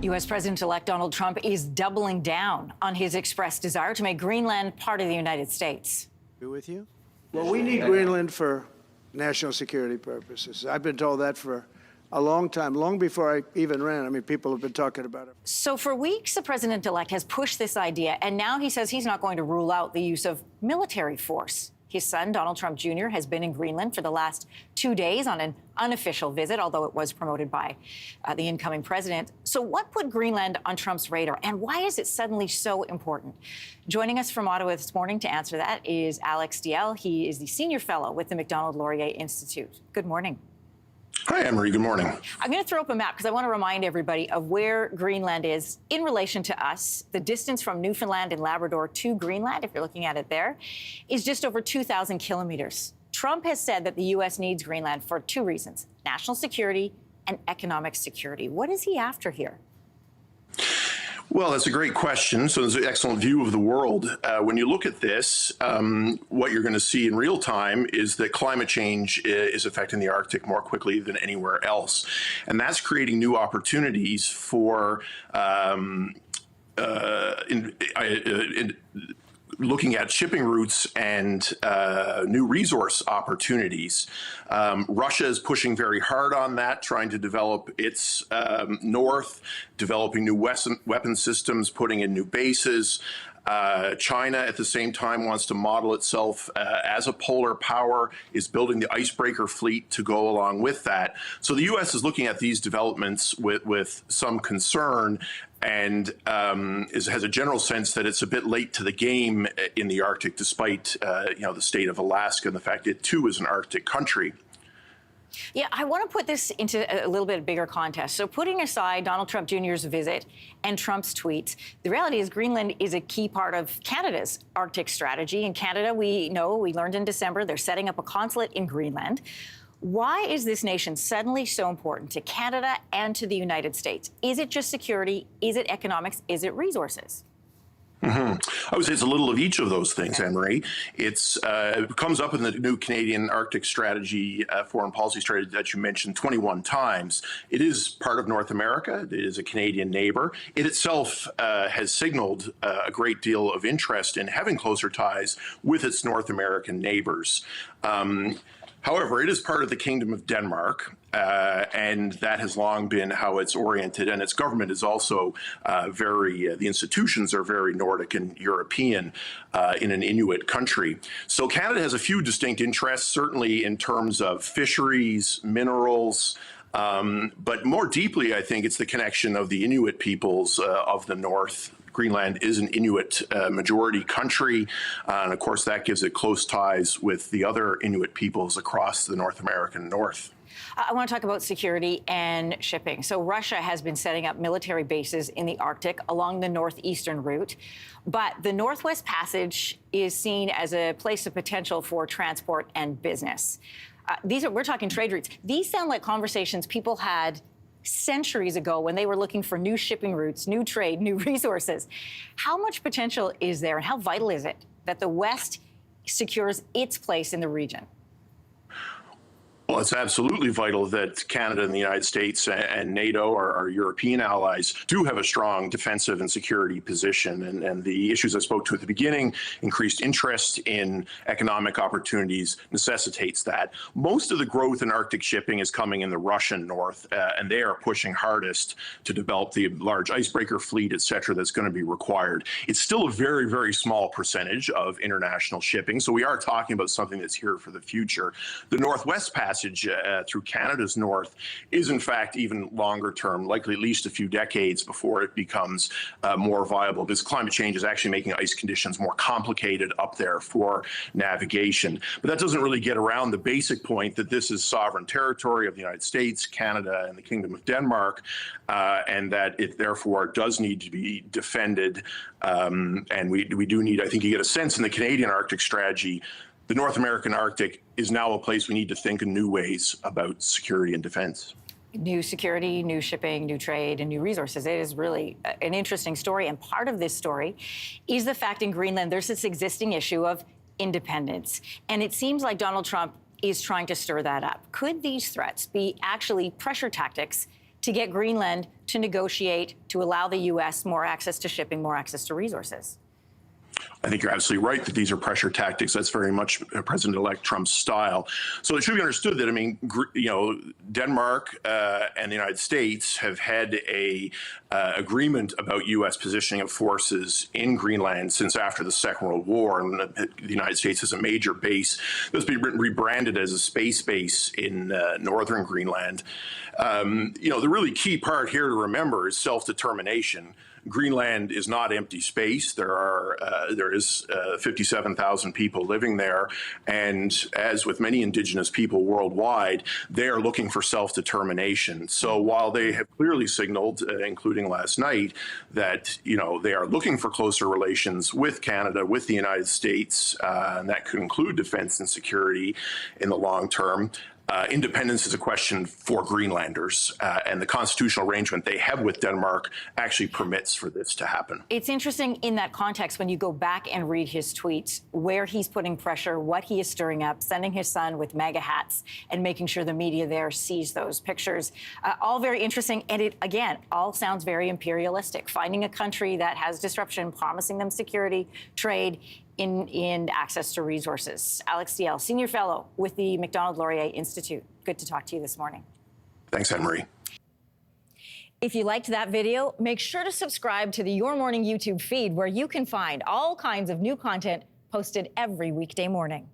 U.S. President-elect Donald Trump is doubling down on his expressed desire to make Greenland part of the United States. With you? Well, we need Greenland for national security purposes. I've been told that for a long time, long before I even ran. I mean, people have been talking about it. So for weeks, the president-elect has pushed this idea, and now he says he's not going to rule out the use of military force. His son, Donald Trump Jr., has been in Greenland for the last 2 days on an unofficial visit, although it was promoted by the incoming president. So what put Greenland on Trump's radar, and why is it suddenly so important? Joining us from Ottawa this morning to answer that is Alex Diel. He is the senior fellow with the Macdonald-Laurier Institute. Good morning. Hi, Anne-Marie. Good morning. I'm going to throw up a map because I want to remind everybody of where Greenland is in relation to us. The distance from Newfoundland and Labrador to Greenland, if you're looking at it there, is just over 2,000 kilometers. Trump has said that the U.S. needs Greenland for two reasons: national security and economic security. What is he after here? Well, that's a great question. So there's an excellent view of the world. When you look at this, what you're going to see in real time is that climate change is affecting the Arctic more quickly than anywhere else. And that's creating new opportunities for looking at shipping routes and new resource opportunities. Russia is pushing very hard on that, trying to develop its north, developing new weapon systems, putting in new bases. China, at the same time, wants to model itself as a polar power, is building the icebreaker fleet to go along with that. So the U.S. is looking at these developments with some concern, and has a general sense that it's a bit late to the game in the Arctic, despite the state of Alaska and the fact it too is an Arctic country. Yeah, I want to put this into a little bit bigger context. So putting aside Donald Trump Jr.'s visit and Trump's tweets, the reality is Greenland is a key part of Canada's Arctic strategy. In Canada, we learned in December, they're setting up a consulate in Greenland. Why is this nation suddenly so important to Canada and to the United States? Is it just security? Is it economics? Is it resources? I would say it's a little of each of those things, Anne-Marie. It comes up in the new Canadian Arctic strategy, foreign policy strategy that you mentioned 21 times. It is part of North America. It is a Canadian neighbor. It itself has signaled a great deal of interest in having closer ties with its North American neighbors. However, it is part of the Kingdom of Denmark, and that has long been how it's oriented. And its government is also the institutions are very Nordic and European in an Inuit country. So Canada has a few distinct interests, certainly in terms of fisheries, minerals, but more deeply, I think it's the connection of the Inuit peoples of the North. Greenland is an Inuit majority country, and of course that gives it close ties with the other Inuit peoples across the North American North. I want to talk about security and shipping. So Russia has been setting up military bases in the Arctic along the northeastern route, but the Northwest Passage is seen as a place of potential for transport and business. We're talking trade routes. These sound like conversations people had centuries ago when they were looking for new shipping routes, new trade, new resources. How much potential is there, and how vital is it that the West secures its place in the region? Well, it's absolutely vital that Canada and the United States and NATO, our European allies, do have a strong defensive and security position. And the issues I spoke to at the beginning, increased interest in economic opportunities, necessitates that. Most of the growth in Arctic shipping is coming in the Russian north, and they are pushing hardest to develop the large icebreaker fleet, et cetera, that's going to be required. It's still a very, very small percentage of international shipping, so we are talking about something that's here for the future. The Northwest Passage through Canada's north is in fact even longer term, likely at least a few decades before it becomes more viable, because climate change is actually making ice conditions more complicated up there for navigation. But that doesn't really get around the basic point that this is sovereign territory of the United States, Canada, and the Kingdom of Denmark, and that it therefore does need to be defended. And we do need, I think you get a sense in the Canadian Arctic strategy, the North American Arctic is now a place we need to think in new ways about security and defense. New security, new shipping, new trade, and new resources. It is really an interesting story. And part of this story is the fact in Greenland there's this existing issue of independence. And it seems like Donald Trump is trying to stir that up. Could these threats be actually pressure tactics to get Greenland to negotiate to allow the U.S. more access to shipping, more access to resources. I think you're absolutely right that these are pressure tactics. That's very much President-elect Trump's style. So it should be understood that, I mean, Denmark and the United States have had a agreement about U.S. positioning of forces in Greenland since after the Second World War, and the United States has a major base that's been rebranded as a space base in northern Greenland. The really key part here to remember is self-determination. Greenland is not empty space. There is 57,000 people living there, and as with many indigenous people worldwide, they are looking for self-determination. So while they have clearly signaled, including last night, that they are looking for closer relations with Canada, with the United States, and that could include defense and security in the long term. Independence is a question for Greenlanders, and the constitutional arrangement they have with Denmark actually permits for this to happen. It's interesting in that context when you go back and read his tweets, where he's putting pressure, what he is stirring up, sending his son with MAGA hats and making sure the media there sees those pictures. All very interesting. And it, again, all sounds very imperialistic. Finding a country that has disruption, promising them security, trade, in access to resources. Alex Diel, Senior Fellow with the Macdonald-Laurier Institute. Good to talk to you this morning. Thanks, Anne-Marie. If you liked that video, make sure to subscribe to the Your Morning YouTube feed, where you can find all kinds of new content posted every weekday morning.